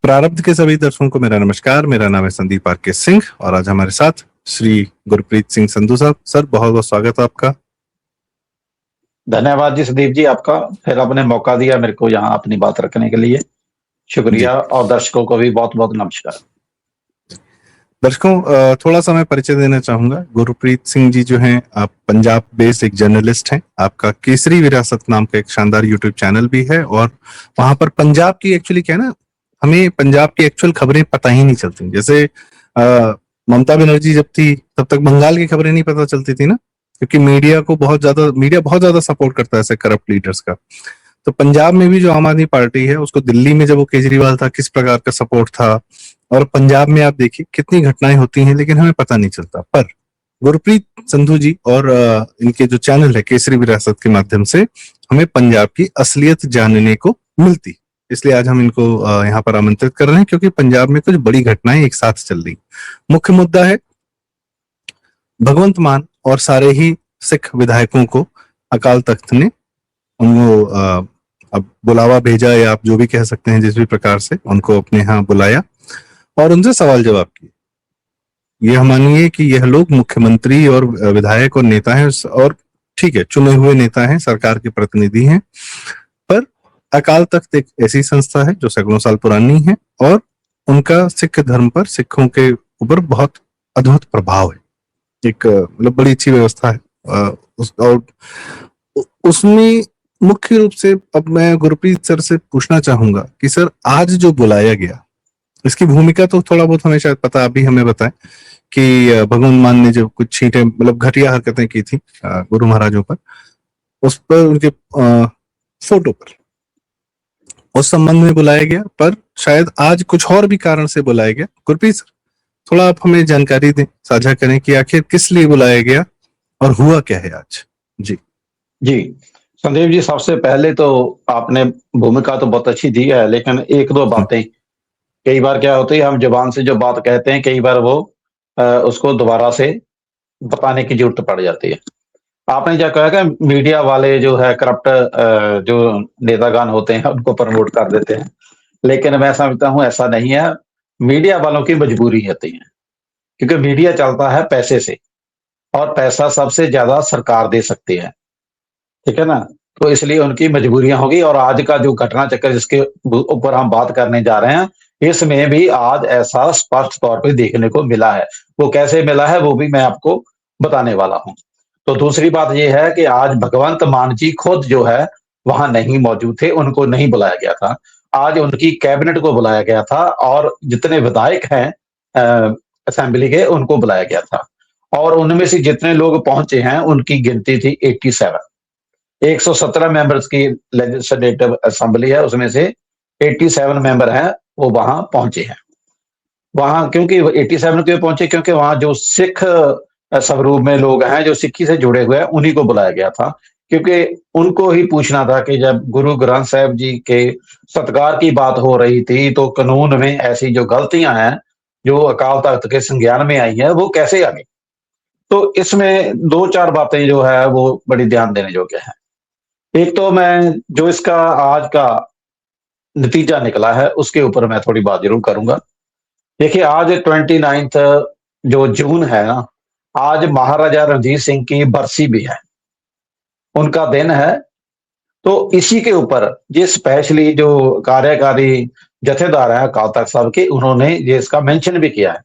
प्रारब्ध के सभी दर्शकों को मेरा नमस्कार। मेरा नाम है संदीप आर के सिंह और आज हमारे साथ श्री गुरप्रीत सिंह संधू साहब। सर, बहुत बहुत स्वागत है आपका। धन्यवाद जी संदीप जी, आपका फिर आपने मौका दिया मेरे को यहाँ अपनी बात रखने के लिए। शुक्रिया और दर्शकों को भी बहुत बहुत नमस्कार। दर्शकों, थोड़ा सा मैं परिचय देना चाहूंगा। गुरप्रीत सिंह जी जो हैं, आप पंजाब बेस्ड एक जर्नलिस्ट हैं। आपका केसरी विरासत नाम का एक शानदार यूट्यूब चैनल भी है और वहां पर पंजाब की एक्चुअली क्या है ना, हमें पंजाब की एक्चुअल खबरें पता ही नहीं चलती। जैसे ममता बनर्जी जब थी तब तक बंगाल की खबरें नहीं पता चलती थी ना, क्योंकि मीडिया बहुत ज्यादा सपोर्ट करता है ऐसे करप्ट लीडर्स का। तो पंजाब में भी जो आम आदमी पार्टी है, उसको दिल्ली में जब वो केजरीवाल था किस प्रकार का सपोर्ट था, और पंजाब में आप देखिए कितनी घटनाएं होती हैं लेकिन हमें पता नहीं चलता। पर गुरप्रीत संधू जी और इनके जो चैनल है केसरी विरासत के माध्यम से हमें पंजाब की असलियत जानने को मिलती। इसलिए आज हम इनको यहाँ पर आमंत्रित कर रहे हैं, क्योंकि पंजाब में कुछ बड़ी घटनाएं एक साथ चल रही। मुख्य मुद्दा है भगवंत मान और सारे ही सिख विधायकों को अकाल तख्त ने उनको अब बुलावा भेजा, या आप जो भी कह सकते हैं जिस भी प्रकार से उनको अपने यहाँ बुलाया और उनसे सवाल जवाब किए। ये मानिए कि यह लोग मुख्यमंत्री और विधायक और नेता हैं, और ठीक है, चुने हुए नेता हैं, सरकार के प्रतिनिधि हैं। पर अकाल तख्त एक ऐसी संस्था है जो सैकड़ों साल पुरानी है और उनका सिख धर्म पर, सिखों के ऊपर बहुत अद्भुत प्रभाव है। एक मतलब बड़ी अच्छी व्यवस्था है और उसमें मुख्य रूप से अब मैं गुरप्रीत सर से पूछना चाहूंगा कि सर, आज जो बुलाया गया इसकी भूमिका तो थोड़ा बहुत हमें शायद पता, आप भी हमें बताएं कि भगवंत मान ने जो कुछ छींटे मतलब घटिया हरकतें की थी गुरु महाराजों पर, उस पर उनके फोटो पर उस संबंध में बुलाया गया, पर शायद आज कुछ और भी कारण से बुलाया गया। गुरप्रीत सर, थोड़ा आप हमें जानकारी दें, साझा करें कि आखिर किस लिए बुलाया गया और हुआ क्या है आज। जी जी संदीप जी, सबसे पहले तो आपने भूमिका तो बहुत अच्छी दी है, लेकिन एक दो बातें, कई बार क्या होती है हम जुबान से जो बात कहते हैं कई बार वो उसको दोबारा से बताने की जरूरत पड़ जाती है। आपने क्या कहा कि मीडिया वाले जो है करप्ट जो नेतागण होते हैं उनको प्रमोट कर देते हैं, लेकिन मैं समझता हूं ऐसा नहीं है। मीडिया वालों की मजबूरी होती है, क्योंकि मीडिया चलता है पैसे से और पैसा सबसे ज्यादा सरकार दे सकती है, ठीक है ना। तो इसलिए उनकी मजबूरियां होगी। और आज का जो घटना चक्र जिसके ऊपर हम बात करने जा रहे हैं, इसमें भी आज ऐसा स्पष्ट तौर पे देखने को मिला है। वो कैसे मिला है वो भी मैं आपको बताने वाला हूं। तो दूसरी बात यह है कि आज भगवंत मान जी खुद जो है वहां नहीं मौजूद थे, उनको नहीं बुलाया गया था। आज उनकी कैबिनेट को बुलाया गया था और जितने विधायक हैं असेंबली के उनको बुलाया गया था, और उनमें से जितने लोग पहुंचे हैं उनकी गिनती थी 87। 117 मेंबर्स की लेजिस्लेटिव असेंबली है, उसमें से 87 मेंबर हैं वो वहां पहुंचे हैं। वहां क्योंकि 87 क्यों पहुंचे, क्योंकि वहां जो सिख स्वरूप में लोग हैं जो सिक्खी से जुड़े हुए हैं उन्हीं को बुलाया गया था, क्योंकि उनको ही पूछना था कि जब गुरु ग्रंथ साहिब जी के सत्कार की बात हो रही थी तो कानून में ऐसी जो गलतियां हैं जो अकाल तख्त के संज्ञान में आई है वो कैसे आ गई। तो इसमें दो चार बातें जो है वो बड़ी ध्यान देने योग्य है। एक तो मैं जो इसका आज का नतीजा निकला है उसके ऊपर मैं थोड़ी बात जरूर करूंगा। देखिए, आज 29 जो जून है ना, आज महाराजा रणजीत सिंह की बरसी भी है, उनका दिन है। तो इसी के ऊपर ये स्पेशली जो कार्यकारी जथेदार है अकाल तख्त साहब के, उन्होंने ये इसका मेंशन भी किया है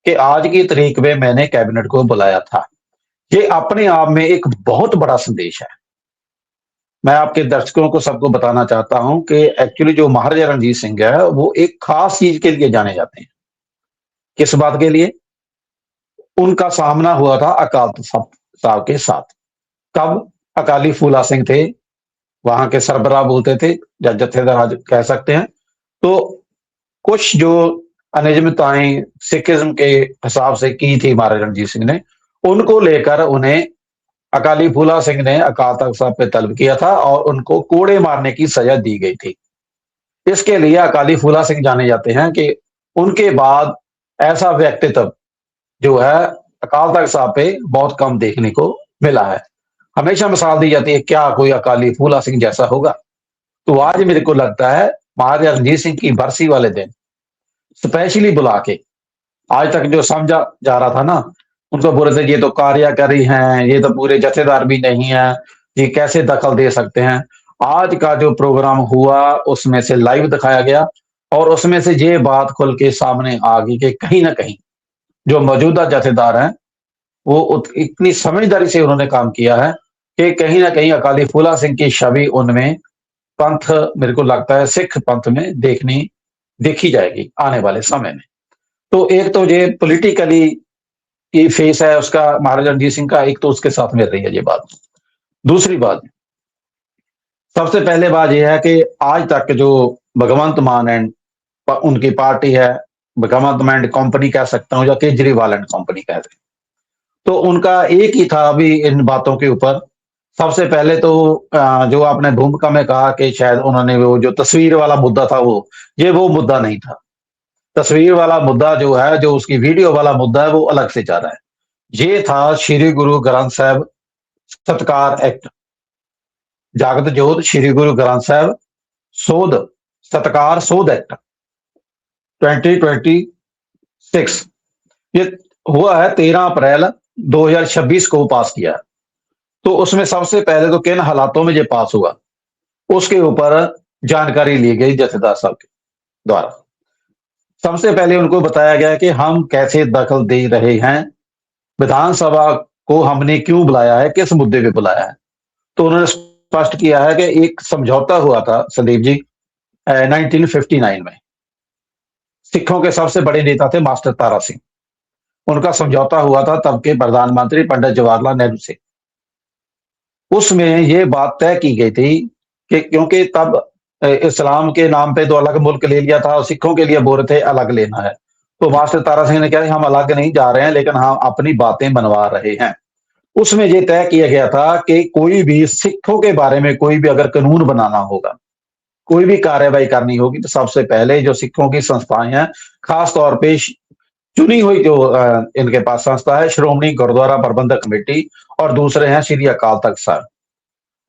कि आज की तारीख में मैंने कैबिनेट को बुलाया था। ये अपने आप में एक बहुत बड़ा संदेश है। मैं आपके दर्शकों को सबको बताना चाहता हूं कि एक्चुअली जो महाराजा रणजीत सिंह है वो एक खास चीज के लिए जाने जाते हैं। किस बात के लिए? उनका सामना हुआ था अकाल तख्त साहब के साथ। कब? अकाली फूला सिंह थे, वहां के सरबराह बोलते थे या जत्थेदार कह सकते हैं। तो कुछ जो अनियमितताएं सिखिज्म के हिसाब से की थी महाराजा रणजीत सिंह ने, उनको लेकर उन्हें अकाली फूला सिंह ने अकाल तख्त साहब पे तलब किया था और उनको कोड़े मारने की सजा दी गई थी। इसके लिए अकाली फूला सिंह जाने जाते हैं कि उनके बाद ऐसा व्यक्तित्व जो है अकाल तख्त साहब पे बहुत कम देखने को मिला है। हमेशा मिसाल दी जाती है क्या कोई अकाली फूला सिंह जैसा होगा। तो आज मेरे को लगता है महाराजा रणजीत सिंह की बरसी वाले दिन स्पेशली बुला के, आज तक जो समझा जा रहा था ना, उनको बोल रहे थे ये तो कार्यकारी हैं, ये तो पूरे जत्थेदार भी नहीं है, ये कैसे दखल दे सकते हैं। आज का जो प्रोग्राम हुआ उसमें से लाइव दिखाया गया और उसमें से ये बात खुल के सामने आ गई कि कहीं ना कहीं जो मौजूदा जत्थेदार हैं वो इतनी समझदारी से उन्होंने काम किया है कि कहीं ना कहीं अकाली फूला सिंह की छवि उनमें पंथ, मेरे को लगता है सिख पंथ में देखी जाएगी आने वाले समय में। तो एक तो ये पॉलिटिकली की फेस है उसका महाराजा रणजीत सिंह का, एक तो उसके साथ मिल रही है ये बात। दूसरी बात, सबसे पहले बात यह है कि आज तक जो भगवंत मान एंड उनकी पार्टी है, भगवंत मान एंड कंपनी कह सकता हूं या केजरीवाल एंड कंपनी कह रहे, तो उनका एक ही था अभी इन बातों के ऊपर। सबसे पहले तो जो आपने भूमिका में कहा कि शायद उन्होंने वो जो तस्वीर वाला मुद्दा था वो मुद्दा नहीं था। तस्वीर वाला मुद्दा जो है, जो उसकी वीडियो वाला मुद्दा है, वो अलग से जा रहा है। ये था श्री गुरु ग्रंथ साहब सत्कार एक्ट, जागत जोत श्री गुरु ग्रंथ साहब सोध सत्कार सोध एक्ट 2026। ये हुआ है 13 अप्रैल 2026 को पास किया। तो उसमें सबसे पहले तो किन हालातों में ये पास हुआ उसके ऊपर जानकारी ली गई जथेदार साहब के द्वारा। सबसे पहले उनको बताया गया कि हम कैसे दखल दे रहे हैं, विधानसभा को हमने क्यों बुलाया है, किस मुद्दे पे बुलाया है। तो उन्होंने स्पष्ट किया है कि एक समझौता हुआ था संदीप जी 1959 में। सिखों के सबसे बड़े नेता थे मास्टर तारा सिंह, उनका समझौता हुआ था तब के प्रधानमंत्री पंडित जवाहरलाल नेहरू से। उसमें यह बात तय की गई थी कि क्योंकि तब इस्लाम के नाम पे तो अलग मुल्क ले लिया था और सिखों के लिए बोल रहे थे अलग लेना है, तो मास्टर तारा सिंह ने कहा हम अलग नहीं जा रहे हैं लेकिन हम अपनी बातें बनवा रहे हैं। उसमें यह तय किया गया था कि कोई भी सिखों के बारे में कोई भी अगर कानून बनाना होगा, कोई भी कार्यवाही करनी होगी, तो सबसे पहले जो सिखों की संस्थाएं हैं, खास तौर पे चुनी हुई जो इनके पास संस्था है श्रोमणी गुरुद्वारा प्रबंधक कमेटी, और दूसरे हैं श्री अकाल तख्त साहब।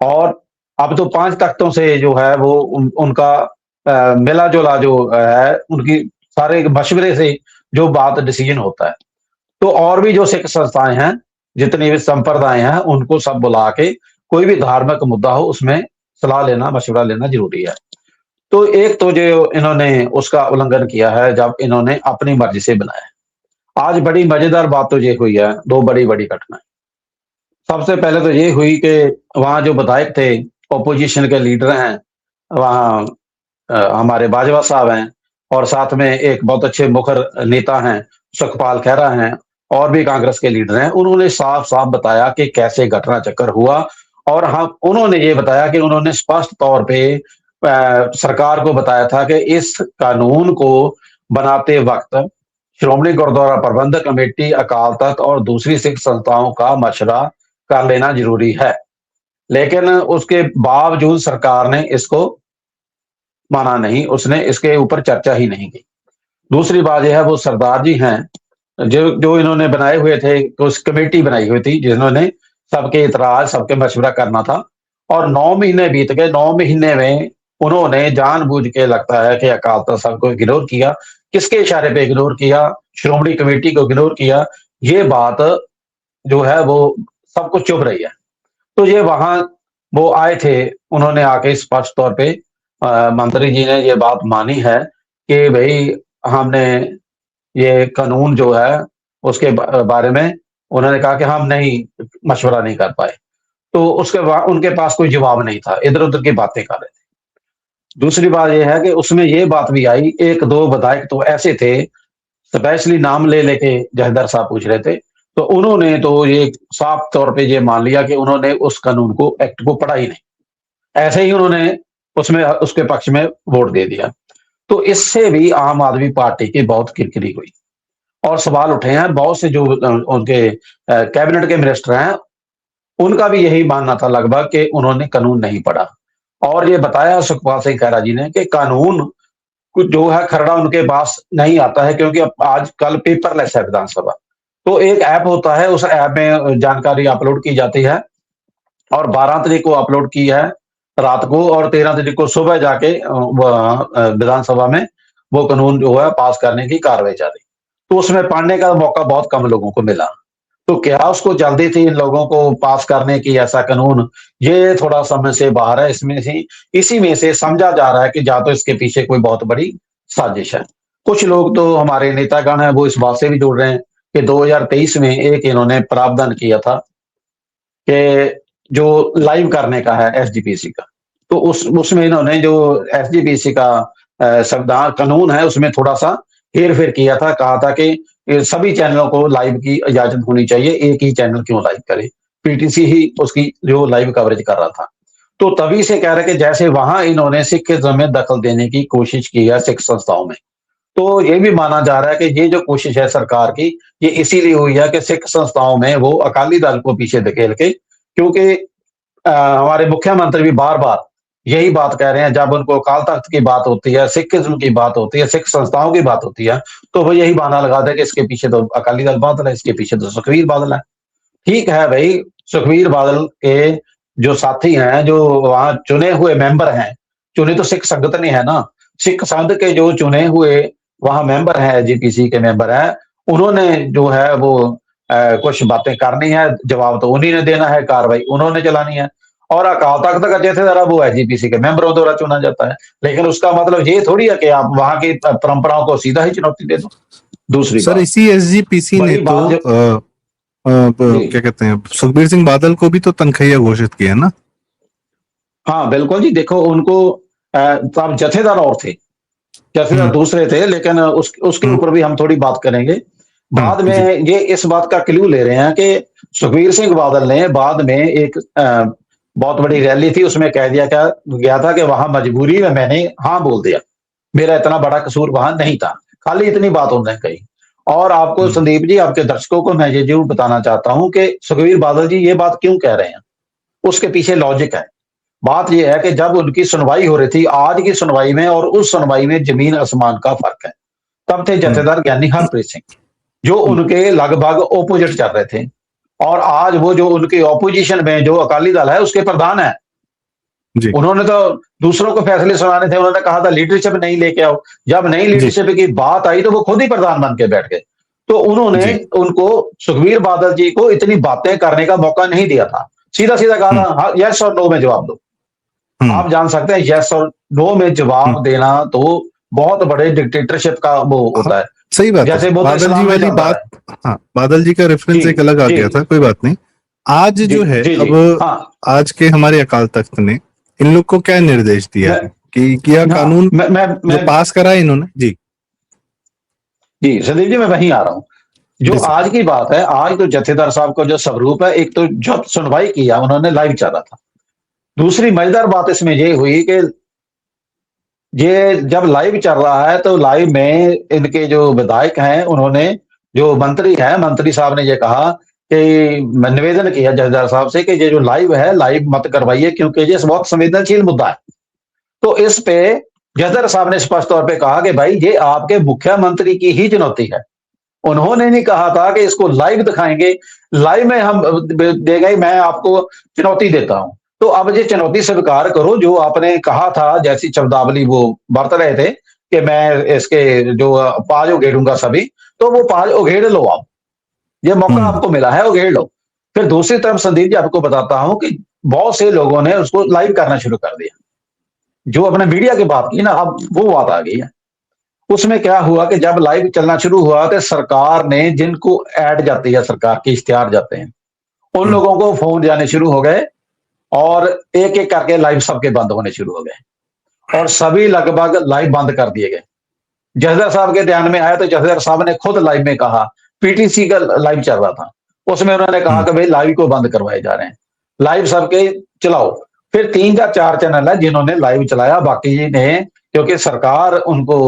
और अब तो 5 तख्तों से जो है वो उनका मिला जुला जो है, उनकी सारे मशवरे से जो बात डिसीजन होता है। तो और भी जो सिख संस्थाएं हैं, जितनी भी संप्रदाय हैं, उनको सब बुला के कोई भी धार्मिक मुद्दा हो उसमें सलाह लेना, मशवरा लेना जरूरी है। तो एक तो जो इन्होंने उसका उल्लंघन किया है जब इन्होंने अपनी मर्जी से बनाया। आज बड़ी मजेदार बात तो ये हुई है, 2 बड़ी-बड़ी घटनाएं। सबसे पहले तो ये हुई कि वहां जो विधायक थे, ऑपोजिशन के लीडर हैं, वहां हमारे बाजवा साहब हैं और साथ में एक बहुत अच्छे मुखर नेता हैं सुखपाल खैरा हैं और भी कांग्रेस के लीडर हैं। उन्होंने साफ-साफ बताया कि कैसे घटना चक्कर हुआ और उन्होंने ये बताया कि उन्होंने स्पष्ट तौर पे सरकार को बताया था कि इस कानून को बनाते वक्त श्रोमणी गुरुद्वारा प्रबंधक कमेटी, अकाल तख्त और दूसरी सिख संस्थाओं का मशवरा कर लेना जरूरी है। लेकिन उसके बावजूद सरकार ने इसको माना नहीं, उसने इसके ऊपर चर्चा ही नहीं की। दूसरी बात यह है, वो सरदार जी हैं जो इन्होंने बनाए हुए थे, उस कमेटी बनाई हुई थी जिन्होंने सबके इतराज, सबके मशवरा करना था। और 9 महीने बीत गए, 9 महीने में उन्होंने जानबूझ के लगता है कि अकाल तख्त साहब को इग्नोर किया। किसके इशारे पे इग्नोर किया? श्रोमणी कमेटी को इग्नोर किया। ये बात जो है वो सबको चुभ रही है। तो ये वहां वो आए थे, उन्होंने आके स्पष्ट तौर पे मंत्री जी ने ये बात मानी है कि भाई हमने ये कानून जो है उसके बारे में उन्होंने कहा कि हम नहीं मशवरा नहीं कर पाए। तो उसके बाद उनके पास कोई जवाब नहीं था, इधर-उधर की बातें कर रहे थे। दूसरी बात यह है कि उसमें ये बात भी आई, 1-2 विधायक तो ऐसे थे, स्पेशली नाम ले लेके जथेदार साहब पूछ रहे थे, तो उन्होंने तो ये साफ तौर पे ये मान लिया कि उन्होंने उस कानून को, एक्ट को पढ़ा ही नहीं। ऐसे ही उन्होंने उसमें उसके पक्ष में वोट दे दिया। तो इससे भी आम आदमी पार्टी की बहुत किरकिरी हुई और सवाल उठे हैं। बहुत से जो उनके कैबिनेट के मिनिस्टर हैं, उनका भी यही मानना था लगभग कि उन्होंने कानून नहीं पढ़ा। और ये बताया सुखपाल सिंह खैरा जी ने कि कानून जो है खरड़ा उनके पास नहीं आता है, क्योंकि आजकल पेपरलेस है विधानसभा। तो एक ऐप होता है, उस ऐप में जानकारी अपलोड की जाती है और 12 तारीख को अपलोड की है रात को, और 13 तारीख को सुबह जाके विधानसभा में वो कानून जो है पास करने की कार्रवाई जारी। तो उसमें पढ़ने का मौका बहुत कम लोगों को मिला। तो क्या उसको जल्दी थी इन लोगों को पास करने की ऐसा कानून, ये थोड़ा समझ से बाहर है। इसमें से इसी में से समझा जा रहा है कि या तो इसके पीछे कोई बहुत बड़ी साजिश है। कुछ लोग तो हमारे नेतागण हैं वो इस बात से भी जुड़ रहे हैं कि 2023 में एक इन्होंने प्रावधान किया था कि जो लाइव करने का है एसजीपीसी का, तो उसमें इन्होंने जो एसजीपीसी का संविधान कानून है उसमें थोड़ा सा हेर फेर किया था। कहा था कि ये सभी चैनलों को लाइव की इजाजत होनी चाहिए, एक ही चैनल क्यों लाइव करे। पीटीसी ही उसकी जो लाइव कवरेज कर रहा था। तो तभी से कह रहे कि जैसे वहां इन्होंने सिखिज्म में दखल देने की कोशिश की है सिख संस्थाओं में, तो ये भी माना जा रहा है कि ये जो कोशिश है सरकार की, ये इसीलिए हुई है कि सिख संस्थाओं में वो अकाली दल को पीछे धकेल के, क्योंकि हमारे मुख्यमंत्री भी बार बार यही बात कह रहे हैं, जब उनको अकाल तख्त की बात होती है, सिखिज्म की बात होती है, सिख संस्थाओं की बात होती है, तो वो यही बहाना लगाते हैं कि इसके पीछे तो अकाली दल बादल है, इसके पीछे तो सुखबीर बादल है। ठीक है भाई, सुखबीर बादल के जो साथी हैं, जो वहां चुने हुए मेंबर हैं, चुने तो सिख संगत ने है ना, सिख संघ के जो चुने हुए वहां मेंबर हैं, जीपीसी के मेंबर हैं, उन्होंने जो है वो कुछ बातें करनी है, जवाब तो उन्हीं ने देना है, कार्रवाई उन्होंने चलानी है। और अकाल तख्त का जथेदार वो है जीपीसी के मेंबरों द्वारा चुना जाता है। लेकिन उसका मतलब ये थोड़ी है कि आप वहां की परंपराओं को सीधा ही चुनौती दे दो। दूसरी सर बात, इसी एसजीपीसी ने बड़ी तो बात जो जी, क्या कहते हैं, सुखबीर सिंह बादल को भी तो तनखैया घोषित किया ना। हाँ बिल्कुल जी। देखो उनको तब जथेदार और थे, जथेदार हम्म दूसरे थे, लेकिन उसके हम्म ऊपर भी हम थोड़ी बात करेंगे बाद में। जी ये इस बात का क्लू ले रहे हैं कि सुखबीर सिंह बादल ने बाद में एक बहुत बड़ी रैली थी, उसमें कह दिया क्या गया था कि वहां मजबूरी में मैंने हाँ बोल दिया, मेरा इतना बड़ा कसूर वहां नहीं था। खाली इतनी बात उन्होंने कही। और आपको हम्म संदीप जी, आपके दर्शकों को मैं ये जरूर बताना चाहता हूं कि सुखबीर बादल जी ये बात क्यों कह रहे हैं, उसके पीछे लॉजिक है। बात यह है कि जब उनकी सुनवाई हो रही थी, आज की सुनवाई में और उस सुनवाई में जमीन आसमान का फर्क है। तब थे हम्म जथेदार ज्ञानी हरप्रीत सिंह, जो हम्म, उनके लगभग ओपोजिट चल रहे थे। और आज वो जो उनके ऑपोजिशन में जो अकाली दल है उसके प्रधान है। जी उन्होंने तो दूसरों को फैसले सुनाने थे, उन्होंने कहा था लीडरशिप नहीं लेके आओ। जब नई जी लीडरशिप की बात आई तो वो खुद ही प्रधान बन के बैठ गए। तो उन्होंने जी उनको, सुखबीर बादल जी को इतनी बातें करने का मौका नहीं दिया था। सीधा सीधा कहा हम्म था हाँ, यस और नो में जवाब दो। हम्म आप जान सकते हैं यस और नो में हम्म, जवाब देना तो बहुत बड़े डिक्टेटरशिप का वो हाँ होता है। सही बात है। जैसे वो तो बादल जी इस्लाम में वाली चलता बात, है। हाँ बादल जी का जी रेफरेंस एक अलग आ जी गया था, कोई बात नहीं। आज जी जो है जी जी। अब, हाँ आज के हमारे अकाल तख्त ने इन लोग को क्या निर्देश दिया मैं है कि यह हाँ कानून मैं जो पास करा है इन्होंने जी। जी संदीप जी, मैं वहीं आ रहा हूँ। जो जी सर। आज की बात है, आज तो जथेदार साहब का जो स्वरूप है, एक तो जब सुनवाई किया उन्होंने लाइव चला था। दूसरी मजेदार बात इसमें ये हुई कि ये जब लाइव चल रहा है तो लाइव में इनके जो विधायक हैं, उन्होंने, जो मंत्री हैं, मंत्री साहब ने ये कहा कि मैं निवेदन किया जथेदार साहब से कि ये जो लाइव है लाइव मत करवाइए, क्योंकि ये बहुत संवेदनशील मुद्दा है। तो इस पे जथेदार साहब ने स्पष्ट तौर पे कहा कि भाई ये आपके मुख्यमंत्री की ही चुनौती है। उन्होंने नहीं कहा था कि इसको लाइव दिखाएंगे, लाइव में हम देंगे, मैं आपको चुनौती देता हूं। तो अब ये चुनौती स्वीकार करो, जो आपने कहा था, जैसी शब्दावली वो बरत रहे थे कि मैं इसके जो पाज उघेड़ूंगा सभी, तो वो पाज उघेड़ लो आप। ये मौका हम्म आपको मिला है, उघेड़ लो। फिर दूसरी तरफ संदीप जी आपको बताता हूं कि बहुत से लोगों ने उसको लाइव करना शुरू कर दिया। जो अपने मीडिया की बात की ना, अब वो बात आ गई है। उसमें क्या हुआ कि जब लाइव चलना शुरू हुआ तो सरकार ने, जिनको ऐड जाती है, सरकार के इश्तिहार जाते हैं, उन हम्म लोगों को फोन जाने शुरू हो गए और एक एक करके लाइव सबके बंद होने शुरू हो गए और सभी लगभग लाइव बंद कर दिए गए। जसदर साहब के ध्यान में आया तो जसदर साहब ने खुद लाइव में कहा, पीटीसी का लाइव चल रहा था, उसमें उन्होंने कहा हम्म कि भाई लाइव को बंद करवाए जा रहे हैं, लाइव सबके चलाओ। फिर 3 या 4 चैनल है जिन्होंने लाइव चलाया, बाकी ने, क्योंकि सरकार उनको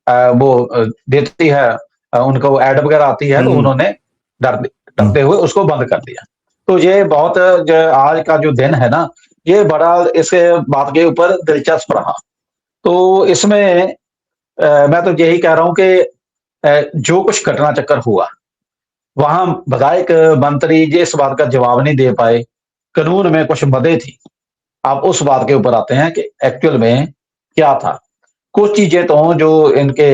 वो देती है, उनको ऐड वगैरह आती है, तो हम्म उन्होंने डर हम्म डरते हुए उसको बंद कर दिया। तो ये बहुत आज का जो दिन है ना, ये बड़ा इस बात के ऊपर दिलचस्प रहा। तो इसमें मैं तो यही कह रहा हूं कि जो कुछ घटना चक्कर हुआ, वहां विधायक, मंत्री ये इस बात का जवाब नहीं दे पाए। कानून में कुछ मदे थी। अब उस बात के ऊपर आते हैं कि एक्चुअल में क्या था। कुछ चीजें तो जो इनके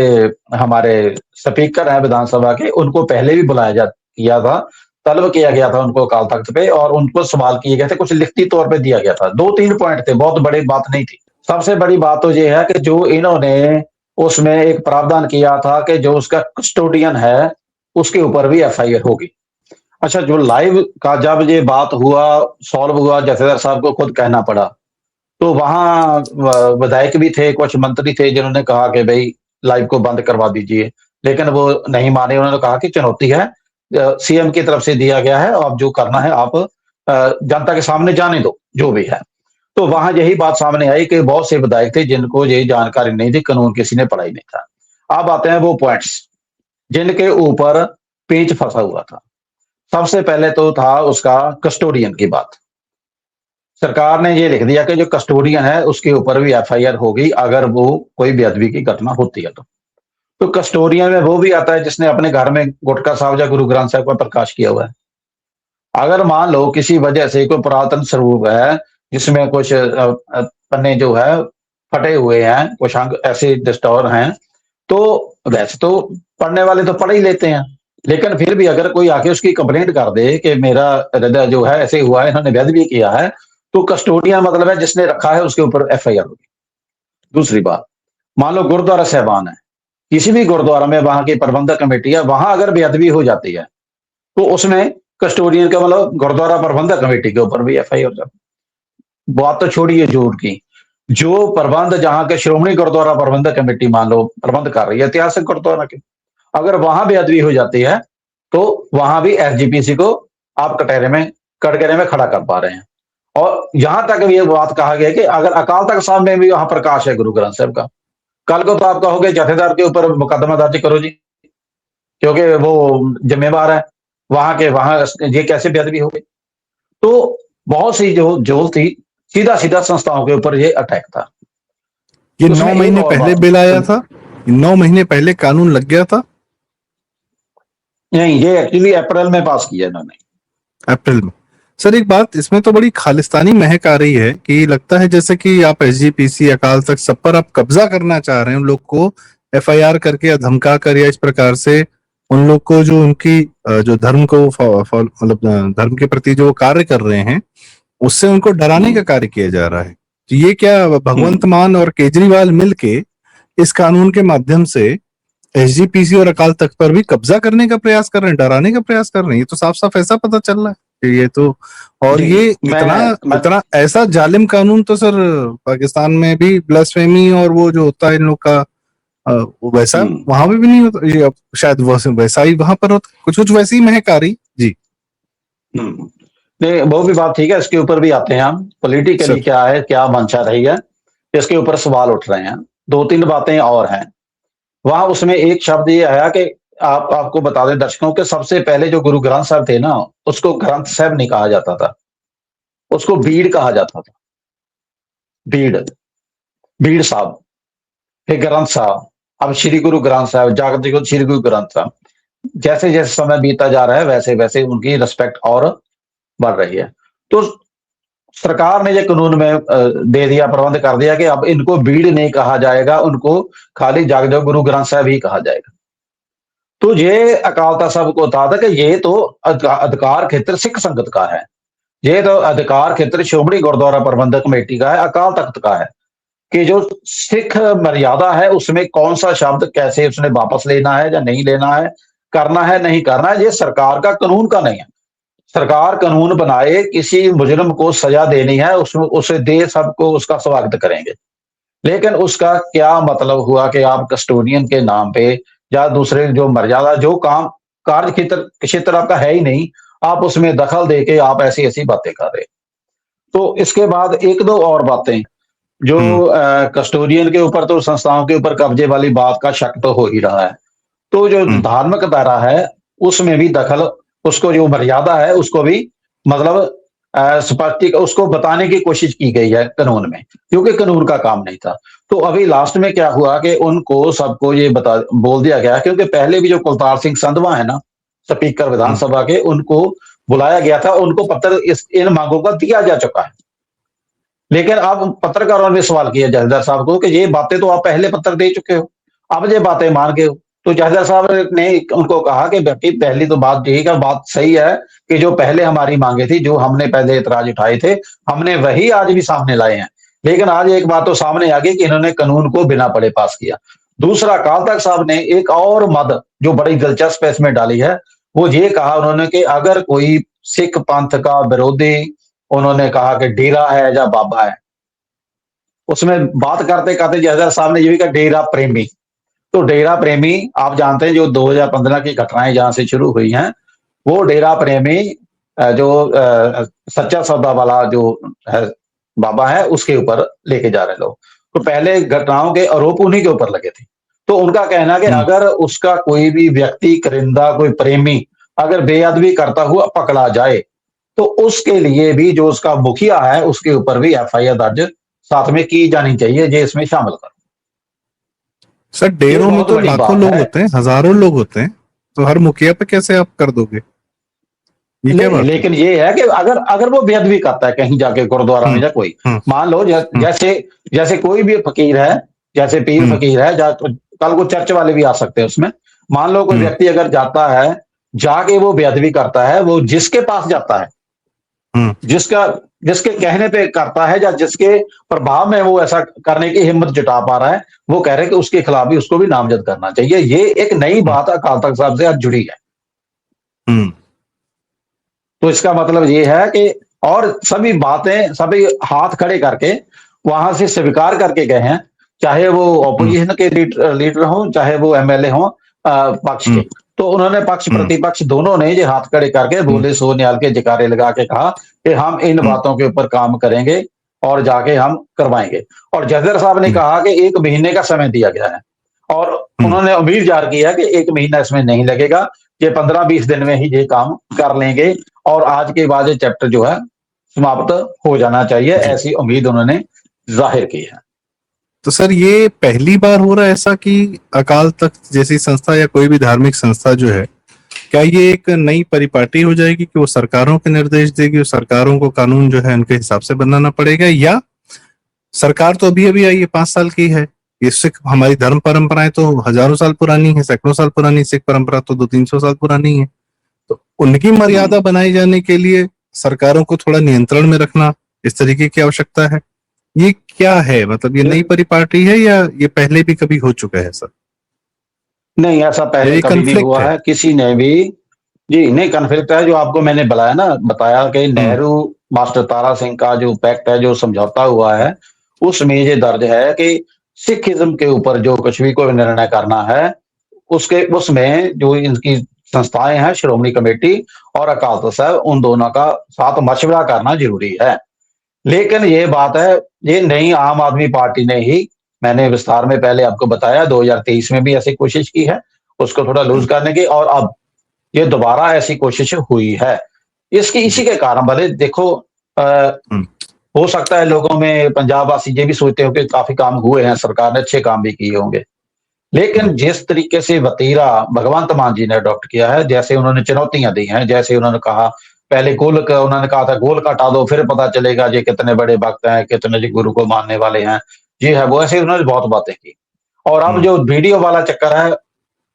हमारे स्पीकर हैं विधानसभा के, उनको पहले भी बुलाया जा किया था, तलब किया गया था उनको अकाल तख्त पे, और उनको सवाल किए गए थे, कुछ लिखती तौर पे दिया गया था। 2-3 पॉइंट थे, बहुत बड़ी बात नहीं थी। सबसे बड़ी बात तो ये है कि जो इन्होंने उसमें एक प्रावधान किया था कि जो उसका कस्टोडियन है, उसके ऊपर भी एफआईआर होगी। अच्छा, जो लाइव का जब ये बात हुआ, सॉल्व हुआ, जथेदार साहब को खुद कहना पड़ा, तो वहां विधायक भी थे, कुछ मंत्री थे जिन्होंने कहा कि भाई लाइव को बंद करवा दीजिए, लेकिन वो नहीं माने। उन्होंने कहा कि चुनौती है, सीएम की तरफ से दिया गया है, अब जो करना है आप जनता के सामने जाने दो, जो भी है। तो वहां यही बात सामने आई कि बहुत से विधायक थे जिनको ये जानकारी नहीं थी, कानून किसी ने पढ़ा ही नहीं था। अब आते हैं वो पॉइंट्स जिनके ऊपर पेच फंसा हुआ था। सबसे पहले तो था उसका कस्टोडियन की बात। सरकार ने ये लिख दिया कि जो कस्टोडियन है उसके ऊपर भी एफआईआर होगी अगर वो कोई बेअदबी की घटना होती है तो कस्टोडियन में वो भी आता है जिसने अपने घर में गुटखा साहब या गुरु ग्रंथ साहब का प्रकाश किया हुआ है। अगर मान लो किसी वजह से कोई पुरातन स्वरूप है जिसमें कुछ पन्ने जो है फटे हुए हैं, कुछ अंग ऐसे डिस्टोर हैं, तो वैसे तो पढ़ने वाले तो पढ़ ही लेते हैं, लेकिन फिर भी अगर कोई आके उसकी कंप्लेंट कर दे कि मेरा हृदय जो है ऐसे हुआ है, इन्होंने बेअदबी किया है, तो कस्टोडियन मतलब है जिसने रखा है उसके ऊपर एफआईआर होगी। दूसरी बात, मान लो गुरुद्वारा साहबान है, किसी भी गुरुद्वारा में वहां की प्रबंधक कमेटी है, वहां अगर बेअदबी हो जाती है तो उसमें कस्टोडियन का मतलब गुरुद्वारा प्रबंधक कमेटी के ऊपर भी एफआईआर हो जाती है। बात तो छोड़िए जोर की, जो प्रबंध जहां के श्रोमणी गुरुद्वारा प्रबंधक कमेटी मान लो प्रबंध कर रही है ऐतिहासिक गुरुद्वारा के, अगर वहां बेअदबी हो जाती है तो वहां भी एसजीपीसी को आप कटघरे में खड़ा कर पा रहे हैं। और यहां तक भी ये बात कहा गया कि अगर अकाल तख्त साहब में भी वहां प्रकाश है गुरु ग्रंथ साहब का, कल को तो आप कहोगे जथेदार के ऊपर मुकदमा दर्ज करो जी, क्योंकि वो जिम्मेवार है वहां के, वहां ये कैसे बेअदबी हो गई। तो बहुत सी जो जोल थी, सीधा सीधा संस्थाओं के ऊपर ये अटैक था। ये 9 उसमें एक महीने और पहले बात, बिल आया था, 9 महीने पहले कानून लग गया था। नहीं, ये एक्चुअली अप्रैल में पास किया इन्होंने। अप्रैल में। सर एक बात इसमें तो बड़ी खालिस्तानी महक आ रही है कि लगता है जैसे कि आप एसजीपीसी अकाल तख्त सब पर आप कब्जा करना चाह रहे हैं, उन लोग को एफआईआर करके या धमका कर या इस प्रकार से उन लोग को जो उनकी जो धर्म को मतलब धर्म के प्रति जो कार्य कर रहे हैं उससे उनको डराने का कार्य किया जा रहा है। तो ये क्या भगवंत मान और केजरीवाल मिलके इस कानून के माध्यम से एसजीपीसी और अकाल तख्त पर भी कब्जा करने का प्रयास कर रहे हैं, डराने का प्रयास कर रहे हैं? ये तो साफ साफ ऐसा पता चल रहा है कि ये तो, और ये इतना ऐसा जालिम कानून तो सर पाकिस्तान में भी ब्लास्फेमी और वो जो होता है इन लोग का वैसा वहां भी नहीं होता, ये शायद वैसा ही वहां पर होता, कुछ कुछ वैसी ही महक आ रही जी। नहीं, वो भी बात ठीक है, इसके ऊपर भी आते हैं हम। पॉलिटिकली क्या है, क्या मंशा रही है, इसके ऊपर सवाल उठ रहे हैं। 2-3 बातें और हैं वहां। उसमें एक शब्द ये आया कि आपको बता दें दर्शकों के, सबसे पहले जो गुरु ग्रंथ साहब थे ना, उसको ग्रंथ साहब नहीं कहा जाता था, उसको बीड़ कहा जाता था। बीड़ साहब, फिर ग्रंथ साहब, अब श्री गुरु ग्रंथ साहब, जागतिक श्री गुरु ग्रंथ साहब। जैसे जैसे समय बीता जा रहा है वैसे वैसे उनकी रिस्पेक्ट और बढ़ रही है। तो सरकार ने ये कानून में दे दिया, प्रबंध कर दिया कि अब इनको बीड़ नहीं कहा जाएगा, उनको खाली जागतिक गुरु ग्रंथ साहब ही कहा जाएगा। तो ये अकाल तख्त साहब को था कि ये तो अधिकार क्षेत्र सिख संगत का है, ये तो अधिकार क्षेत्र श्रोमणी गुरुद्वारा प्रबंधक कमेटी का है, अकाल तख्त का है, कि जो सिख मर्यादा है उसमें कौन सा शब्द कैसे उसने वापस लेना है या नहीं लेना है, करना है नहीं करना है, ये सरकार का कानून का नहीं है। सरकार कानून बनाए, किसी मुजरिम को सजा देनी है, उसमें उसे दे, सबको उसका स्वागत करेंगे। लेकिन उसका क्या मतलब हुआ कि आप कस्टोडियन के नाम पे या दूसरे जो मर्यादा, जो काम कार्य क्षेत्र आपका है ही नहीं, आप उसमें दखल देके आप ऐसी ऐसी बातें कर रहे। तो इसके बाद 1-2 और बातें जो कस्टोडियन के ऊपर, तो संस्थाओं के ऊपर कब्जे वाली बात का शक तो हो ही रहा है। तो जो धार्मिक धारा है उसमें भी दखल, उसको जो मर्यादा है उसको भी मतलब स्पष्ट उसको बताने की कोशिश की गई है कानून में, क्योंकि कानून का काम नहीं था। तो अभी लास्ट में क्या हुआ कि उनको सबको ये बोल दिया गया, क्योंकि पहले भी जो कुलतार सिंह संधवा है ना, स्पीकर विधानसभा के, उनको बुलाया गया था, उनको पत्र इन मांगों का दिया जा चुका है। लेकिन अब पत्रकारों ने सवाल किया जसदर साहब को कि ये बातें तो आप पहले पत्र दे चुके हो, अब ये बातें मान गए हो। तो जसदर साहब ने उनको कहा कि बेटी पहली तो बात ठीक है, बात सही है कि जो पहले हमारी मांगे थी, जो हमने पहले इतराज उठाए थे, हमने वही आज भी सामने लाए हैं। लेकिन आज एक बात तो सामने आ गई कि इन्होंने कानून को बिना पढ़े पास किया। दूसरा, अकाल तख्त साहब ने एक और मद जो बड़ी दिलचस्प है इसमें डाली है, वो ये कहा उन्होंने कि अगर कोई सिख पंथ का विरोधी, उन्होंने कहा कि डेरा है या बाबा है, उसमें बात करते करते जसदर साहब ने ये भी कहा डेरा प्रेमी। तो डेरा प्रेमी आप जानते हैं जो 2015 की घटनाएं जहां से शुरू हुई हैं, वो डेरा प्रेमी जो सच्चा सौदा वाला जो है बाबा है, उसके ऊपर लेके जा रहे लोग। तो पहले घटनाओं के आरोप उन्हीं के ऊपर लगे थे। तो उनका कहना कि अगर उसका कोई भी व्यक्ति, करिंदा, कोई प्रेमी अगर बेअदबी करता हुआ पकड़ा जाए, तो उसके लिए भी जो उसका मुखिया है उसके ऊपर भी एफआईआर दर्ज साथ में की जानी चाहिए, ये इसमें शामिल करो। सर ये डेरों में बहुत तो बड़ी लाखों बात लोग है। होते हैं, हजारों लोग होते हैं, तो हर मुखिया पे कैसे आप कर दोगे? ये क्या बात है? लेकिन ये है कि अगर अगर वो बेअदबी करता है कहीं जाके गुरुद्वारा में, या कोई मान लो जैसे जैसे कोई भी फकीर है, जैसे पीर फकीर है, कल को चर्च वाले भी आ सकते हैं उसमें। मान लो कोई व्यक्ति अगर जाता है, जाके वो बेअदबी करता है, वो जिसके पास जाता है, जिसका जिसके कहने पे करता है, या जिसके प्रभाव में वो ऐसा करने की हिम्मत जुटा पा रहा है, वो कह रहे हैं कि उसके खिलाफ भी उसको भी नामजद करना चाहिए। ये एक नई बात अकाल तख्त साहब से आज जुड़ी है। तो इसका मतलब ये है कि और सभी बातें, सभी हाथ खड़े करके वहां से स्वीकार करके गए हैं, चाहे वो ऑपोजिशन के लीडर हों, चाहे वो एमएलए हों पक्ष के। तो उन्होंने पक्ष प्रतिपक्ष दोनों ने ये हाथ खड़े करके बोले सो निहाल के जयकारे लगा के कहा कि हम इन बातों के ऊपर काम करेंगे और जाके हम करवाएंगे। और जसदर साहब ने कहा कि 1 महीने का समय दिया गया है, और उन्होंने उम्मीद जाहिर की है कि 1 महीना इसमें नहीं लगेगा, ये 15-20 दिन में ही ये काम कर लेंगे और आज के बाद ये चैप्टर जो है समाप्त हो जाना चाहिए, ऐसी उम्मीद उन्होंने जाहिर की है। तो सर ये पहली बार हो रहा है ऐसा कि अकाल तख्त जैसी संस्था या कोई भी धार्मिक संस्था जो है, क्या ये एक नई परिपाटी हो जाएगी कि वो सरकारों के निर्देश देगी, वो सरकारों को कानून जो है उनके हिसाब से बनाना पड़ेगा, या सरकार तो अभी अभी आई है, 5 साल की है, ये सिख हमारी धर्म परंपराएं तो हजारों साल पुरानी है, सैकड़ों साल पुरानी, सिख परंपरा तो 200-300 साल पुरानी है, तो उनकी मर्यादा बनाई जाने के लिए सरकारों को थोड़ा नियंत्रण में रखना, इस तरीके की आवश्यकता है। ये क्या है, मतलब ये नई परिपाटी है या ये पहले भी कभी हो चुका है सर? नहीं, ऐसा पहले कभी नहीं हुआ है किसी ने भी। जी नहीं, कन्फ्लिक्ट है जो आपको मैंने बताया कि नेहरू मास्टर तारा सिंह का जो पैक्ट है, जो समझौता हुआ है, उसमें ये दर्ज है कि सिखिज्म के ऊपर जो कुछ भी कोई निर्णय करना है, उसमें जो इनकी संस्थाएं हैं, श्रोमणी कमेटी और अकाल तख्त साहब, उन दोनों का साथ मशवरा करना जरूरी है। लेकिन ये बात है, ये नई आम आदमी पार्टी ने ही, मैंने विस्तार में पहले आपको बताया, 2023 में भी ऐसी कोशिश की है उसको थोड़ा लूज करने की, और अब ये दोबारा ऐसी कोशिश हुई है। इसी के कारण भले देखो, हो सकता है लोगों में, पंजाब वासी ये भी सोचते हो कि काफी काम हुए हैं, सरकार ने अच्छे काम भी किए होंगे, लेकिन जिस तरीके से वतीरा भगवंत मान जी ने अडॉप्ट किया है, जैसे उन्होंने चुनौतियां दी हैं, जैसे उन्होंने कहा पहले उन्होंने कहा था गोल का हटा दो, फिर पता चलेगा ये कितने बड़े भक्त हैं, कितने जी गुरु को मानने वाले हैं, ये है वो, ऐसे उन्होंने बहुत बातें की। और अब जो वीडियो वाला चक्कर है,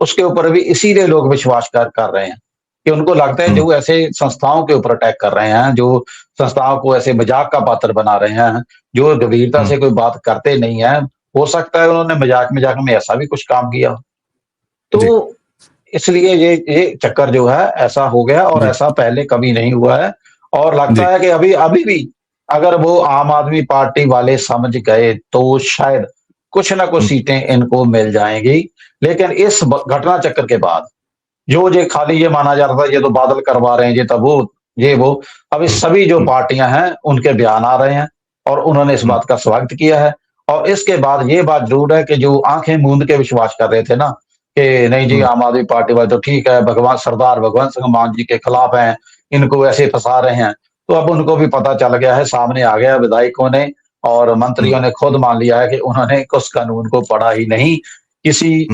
उसके ऊपर भी इसीलिए लोग विश्वास कर रहे हैं कि उनको लगता है जो ऐसे संस्थाओं के ऊपर अटैक कर रहे हैं, जो संस्थाओं को ऐसे मजाक का पात्र बना रहे हैं, जो गंभीरता से कोई बात करते नहीं है, हो सकता है उन्होंने मजाक मजाक में ऐसा भी कुछ काम किया। तो इसलिए ये चक्कर जो है ऐसा हो गया, और ऐसा पहले कभी नहीं हुआ है। और लगता है कि अभी भी अगर वो आम आदमी पार्टी वाले समझ गए तो शायद कुछ ना कुछ सीटें इनको मिल जाएंगी। लेकिन इस घटना चक्कर के बाद जो ये खाली ये माना जा रहा था ये तो बादल करवा रहे हैं, ये तब वो अब इस सभी जो पार्टियां हैं उनके बयान आ रहे हैं और उन्होंने इस बात का स्वागत किया है। और इसके बाद ये बात जरूर है कि जो आंखें मूंद के विश्वास कर रहे थे ना कि नहीं जी आम आदमी पार्टी वाले तो ठीक है, सरदार भगवंत सिंह मान जी के खिलाफ हैं, इनको ऐसे फंसा रहे हैं, तो अब उनको भी पता चल गया है, सामने आ गया, विधायकों ने और मंत्रियों ने खुद मान लिया है कि उन्होंने उस कानून को पढ़ा ही नहीं, किसी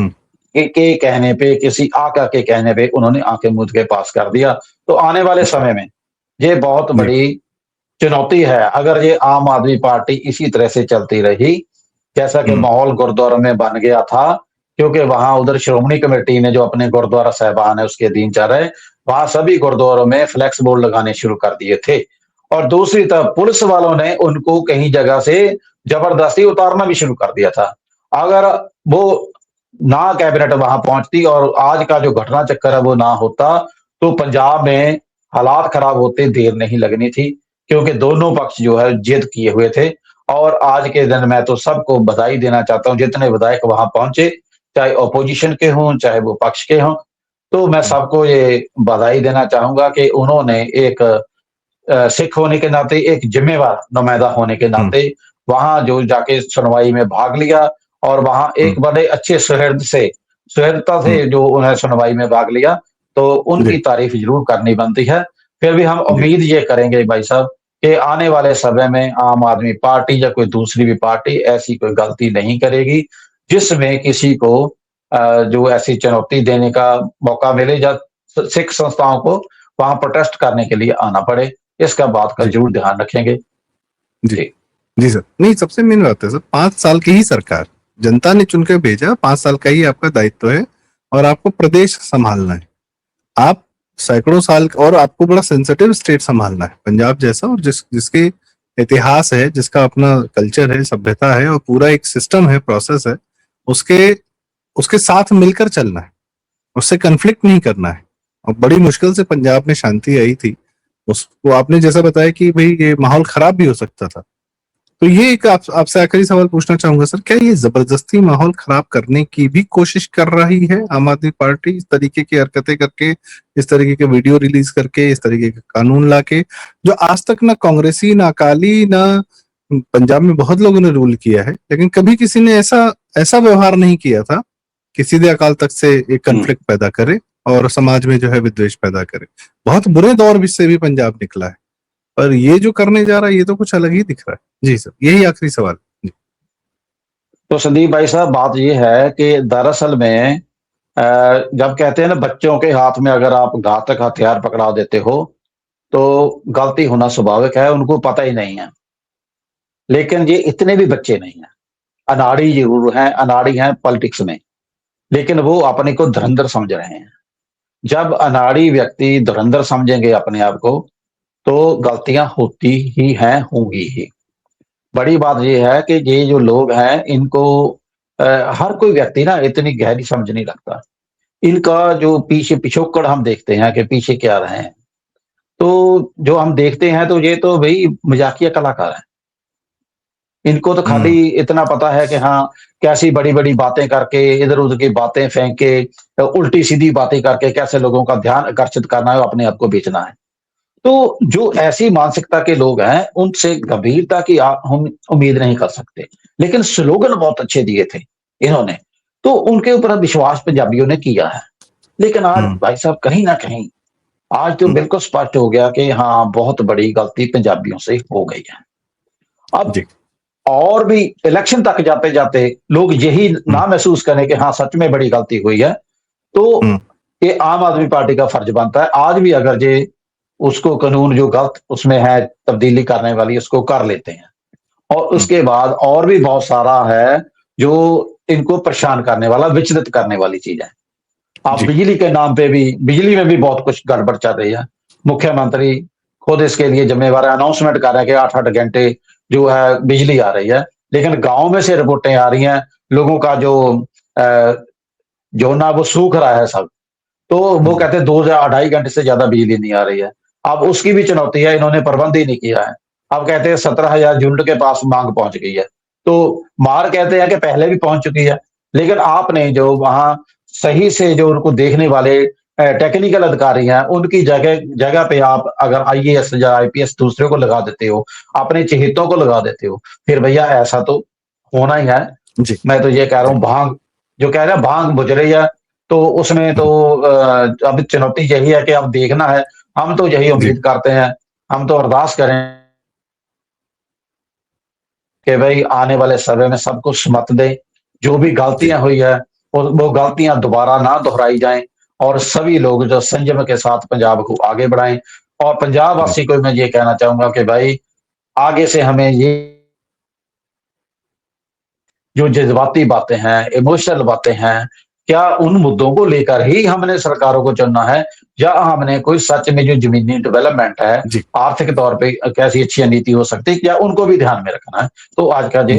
के कहने पे, किसी आका के कहने पे उन्होंने आंखें मूंद के पास कर दिया। तो आने वाले समय में ये बहुत बड़ी चुनौती है। अगर ये आम आदमी पार्टी इसी तरह से चलती रही, जैसा कि माहौल गुरुद्वारा में बन गया था, क्योंकि वहां उधर श्रोमणी कमेटी ने जो अपने गुरुद्वारा साहिबान है उसके अधीन चल रहे, वहां सभी गुरुद्वारों में फ्लैक्स बोर्ड लगाने शुरू कर दिए थे। और दूसरी तरफ पुलिस वालों ने उनको कहीं जगह से जबरदस्ती उतारना भी शुरू कर दिया था। अगर वो ना कैबिनेट वहां पहुंचती और आज का जो घटना चक्कर है वो ना होता, तो पंजाब में हालात खराब होते देर नहीं लगनी थी, क्योंकि दोनों पक्ष जो है जिद किए हुए थे। और आज के दिन मैं तो सबको बधाई देना चाहता हूँ, जितने विधायक वहां पहुंचे, चाहे ऑपोजिशन के हों चाहे वो पक्ष के हों, तो मैं सबको ये बधाई देना चाहूंगा कि उन्होंने एक सिख होने के नाते, एक जिम्मेवार नुमाइंदा होने के नाते वहां जो जाके सुनवाई में भाग लिया, और वहां एक बड़े अच्छे सुहृदता से जो उन्हें सुनवाई में भाग लिया, तो उनकी तारीफ जरूर करनी बनती है। फिर भी हम उम्मीद ये करेंगे भाई साहब कि आने वाले समय में आम आदमी पार्टी या कोई दूसरी भी पार्टी ऐसी कोई गलती नहीं करेगी जिसमें किसी को जो ऐसी चुनौती देने का मौका मिले या सिख संस्थाओं को वहां प्रोटेस्ट करने के लिए आना पड़े। इसका बात का जरूर ध्यान रखेंगे। जी जी सर, नहीं सबसे मेन बात है सर, 5 साल की ही सरकार जनता ने चुनकर भेजा, 5 साल का ही आपका दायित्व है और आपको प्रदेश संभालना है। आप सैकड़ों साल और आपको बड़ा सेंसिटिव स्टेट संभालना है पंजाब जैसा, और जिसके इतिहास है, जिसका अपना कल्चर है, सभ्यता है और पूरा एक सिस्टम है, प्रोसेस है, उसके उसके साथ मिलकर चलना है, उससे कन्फ्लिक्ट नहीं करना है। और बड़ी मुश्किल से पंजाब में शांति आई थी, उसको आपने जैसा बताया कि भाई ये माहौल खराब भी हो सकता था। तो ये एक आपसे आखिरी सवाल पूछना चाहूंगा सर, क्या ये जबरदस्ती माहौल खराब करने की भी कोशिश कर रही है आम आदमी पार्टी, इस तरीके की हरकतें करके, इस तरीके के वीडियो रिलीज करके, इस तरीके के कानून लाके, जो आज तक ना कांग्रेसी ना अकाली ना पंजाब में बहुत लोगों ने रूल किया है, लेकिन कभी किसी ने ऐसा व्यवहार नहीं किया था कि सीधे अकाल तख्त से एक कन्फ्लिक्ट पैदा करे और समाज में जो है विद्वेष पैदा करे। बहुत बुरे दौर से भी पंजाब निकला है, पर ये जो करने जा रहा है ये तो कुछ अलग ही दिख रहा है। जी सर, यही आखिरी सवाल। जी। तो संदीप भाई साहब, बात ये है कि दरअसल में जब कहते हैं ना, बच्चों के हाथ में अगर आप घातक हथियार पकड़ा देते हो तो गलती होना स्वाभाविक है, उनको पता ही नहीं है। लेकिन ये इतने भी बच्चे नहीं हैं, अनाड़ी जरूर हैं, अनाड़ी हैं पॉलिटिक्स में, लेकिन वो अपने को धुरंधर समझ रहे हैं। जब अनाड़ी व्यक्ति धुरंधर समझेंगे अपने आप को, तो गलतियां होती ही हैं, होंगी ही। बड़ी बात ये है कि ये जो लोग हैं इनको हर कोई व्यक्ति ना इतनी गहरी समझ नहीं रखता। इनका जो पीछे पिछोकड़ हम देखते हैं कि पीछे क्या रहे हैं, तो जो हम देखते हैं तो ये तो भाई मजाकिया कलाकार हैं। इनको तो खाली इतना पता है कि हाँ, कैसी बड़ी-बड़ी बातें करके, इधर-उधर की बातें फेंक के, उल्टी-सीधी बातें करके कैसे लोगों का ध्यान आकर्षित करना है और अपने आप को बेचना है। तो जो ऐसी मानसिकता के लोग हैं, उनसे गंभीरता की हम उम्मीद नहीं कर सकते। लेकिन स्लोगन बहुत अच्छे दिए थे इन्होंने, तो उनके ऊपर विश्वास पंजाबियों ने किया है। लेकिन आज भाई साहब कहीं न कहीं आज तो बिल्कुल स्पष्ट हो गया कि हाँ, बहुत बड़ी गलती पंजाबियों से हो गई है। अब और भी इलेक्शन तक जाते-जाते लोग यही ना महसूस करें कि हाँ, सच में बड़ी गलती हुई है, तो ये आम आदमी पार्टी का फर्ज बनता है। आज भी अगर ये उसको कानून जो गलत उसमें है तब्दीली करने वाली, उसको कर लेते हैं। और उसके बाद और भी बहुत सारा है जो इनको परेशान करने वाला, विचलित करने वाली चीज है। अब बिजली के नाम पे भी, बिजली में भी बहुत कुछ गड़बड़ चल रही है। मुख्यमंत्री खुद इसके लिए जिम्मेवार है, अनाउंसमेंट कर रहे हैं कि 8-8 घंटे जो है बिजली आ रही है, लेकिन गांव में से रिपोर्टें आ रही हैं लोगों का जो ना वो सूख रहा है सब। तो वो कहते हैं 2 या 2.5 घंटे से ज्यादा बिजली नहीं आ रही है। अब उसकी भी चुनौती है, इन्होंने प्रबंध ही नहीं किया है। अब कहते हैं 17,000 यूनिट के पास मांग पहुंच गई है, तो मार कहते हैं कि पहले भी पहुंच चुकी है। लेकिन आपने जो वहां सही से जो उनको देखने वाले टेक्निकल अधिकारी हैं, उनकी जगह जगह पे आप अगर आईएएस या आईपीएस दूसरे को लगा देते हो, अपने चहेतों को लगा देते हो, फिर भैया ऐसा तो होना ही है। मैं तो ये कह रहा हूँ, भांग जो कह रहे हैं भांग बुझ रही है, तो उसमें तो अब चुनौती यही है कि अब देखना है। हम तो यही उम्मीद करते हैं, हम तो अरदास करें कि भाई आने वाले समय में सबको मत दे, जो भी गलतियां हुई है वो गलतियां दोबारा ना दोहराई जाएं, और सभी लोग जो संयम के साथ पंजाब को आगे बढ़ाएं। और पंजाब वासी को मैं ये कहना चाहूंगा कि भाई आगे से हमें ये जो जज्बाती बातें हैं, इमोशनल बातें हैं, क्या उन मुद्दों को लेकर ही हमने सरकारों को चुनना है, या हमने कोई सच में जो जमीनी डेवलपमेंट है, जी, आर्थिक तौर पे कैसी अच्छी नीति हो सकती है, क्या उनको भी ध्यान में रखना है? तो आज का जी,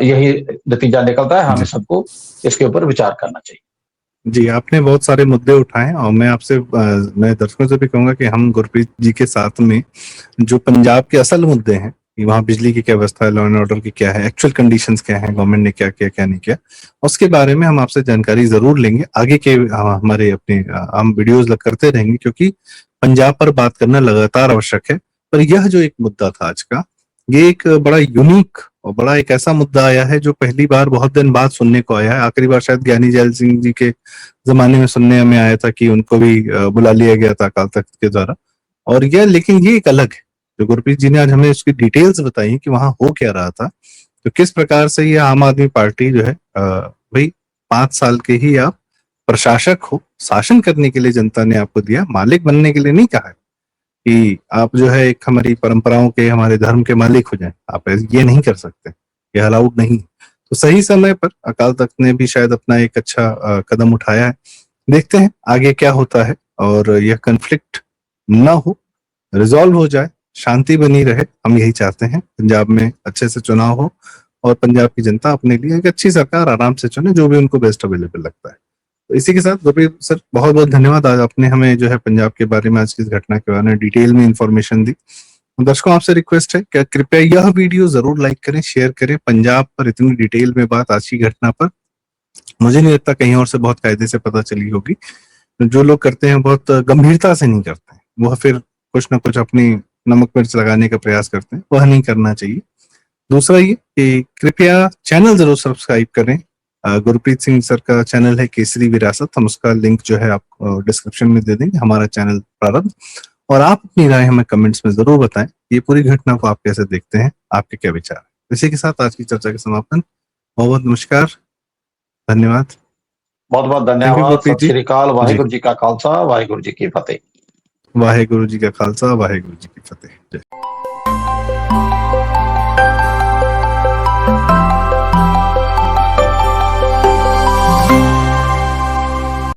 यही नतीजा निकलता है, हमें जी। सबको इसके ऊपर विचार करना चाहिए। जी, आपने बहुत सारे मुद्दे उठाए और मैं आपसे मैं दर्शकों से भी कहूँगा कि हम गुरप्रीत जी के साथ में जो पंजाब के असल मुद्दे हैं, कि वहाँ बिजली की क्या व्यवस्था है, लॉ एंड ऑर्डर की क्या है, एक्चुअल कंडीशंस क्या हैं, गवर्नमेंट ने क्या किया, क्या नहीं किया, उसके बारे में हम आपसे जानकारी ज़रूर लेंगे। आगे के हमारे अपने हम वीडियोज़ करते रहेंगे क्योंकि पंजाब पर बात करना लगातार आवश्यक है। पर यह जो एक मुद्दा था आज का, ये एक बड़ा यूनिक और बड़ा एक ऐसा मुद्दा आया है जो पहली बार बहुत दिन बाद सुनने को आया है। आखिरी बार शायद ज्ञानी जैल सिंह जी के ज़माने में सुनने में आया था कि उनको भी बुला लिया गया था अकाल तख्त के द्वारा। और यह लेकिन ये एक अलग है, जो गुरप्रीत जी ने आज हमें उसकी डिटेल्स बताई कि वहाँ हो क्या रहा था। तो किस प्रकार से ये आम आदमी पार्टी जो है भई 5 साल के ही आप प्रशासक हो, शासन करने के लिए जनता ने आपको दिया, मालिक बनने के लिए नहीं कहा है कि आप जो है एक हमारी परंपराओं के, हमारे धर्म के मालिक हो जाएँ। आप ये नहीं कर सकते, ये अलाउड नहीं। तो सही समय पर अकाल तख्त ने भी शायद अपना एक अच्छा कदम उठाया है। देखते हैं आगे क्या होता है और यह कॉन्फ्लिक्ट ना हो, रिज़ॉल्व हो जाए, शांति बनी रहे, हम यही चाहते हैं। पंजाब में अच्छे से चुनाव हो और पंजाब की जनता अपने लिए एक अच्छी सरकार आराम से चुने, जो भी उनको बेस्ट अवेलेबल लगता है। तो इसी के साथ गुरप्रीत सर बहुत-बहुत धन्यवाद, आज आपने हमें जो है पंजाब के बारे में, आज की इस घटना के बारे में डिटेल में इन्फॉर्मेशन दी। दर्शकों आपसे रिक्वेस्ट है कि कृपया यह वीडियो ज़रूर लाइक करें, शेयर करें। पंजाब पर इतनी डिटेल में बात आज की घटना पर मुझे नहीं लगता कहीं और से बहुत कायदे से पता चली होगी। जो लोग करते हैं बहुत गंभीरता से नहीं करते हैं, वह फिर कुछ ना कुछ अपनी नमक मिर्च लगाने का प्रयास करते हैं, वह नहीं करना चाहिए। दूसरा ये कि कृपया चैनल ज़रूर सब्सक्राइब करें। गुरप्रीत सिंह सर का चैनल है केसरी विरासत, हम उसका लिंक जो है आपको डिस्क्रिप्शन में दे देंगे, हमारा चैनल प्रारंभ। और आप अपनी राय हमें कमेंट्स में ज़रूर बताएं, ये पूरी घटना को आप कैसे देखते हैं, आपके क्या विचार हैं। इसी के साथ आज की चर्चा का समापन। बहुत-बहुत नमस्कार, धन्यवाद। बहुत-बहुत थैंक यू धन्यवाद, गुरप्रीत सत जी। श्री अकाल, जी, वाहिगुरू जी का खालसा, वाहिगुरू जी की फतेह। वाहेगुरु जी का खालसा, वाहेगुरु जी की फतेह। जय।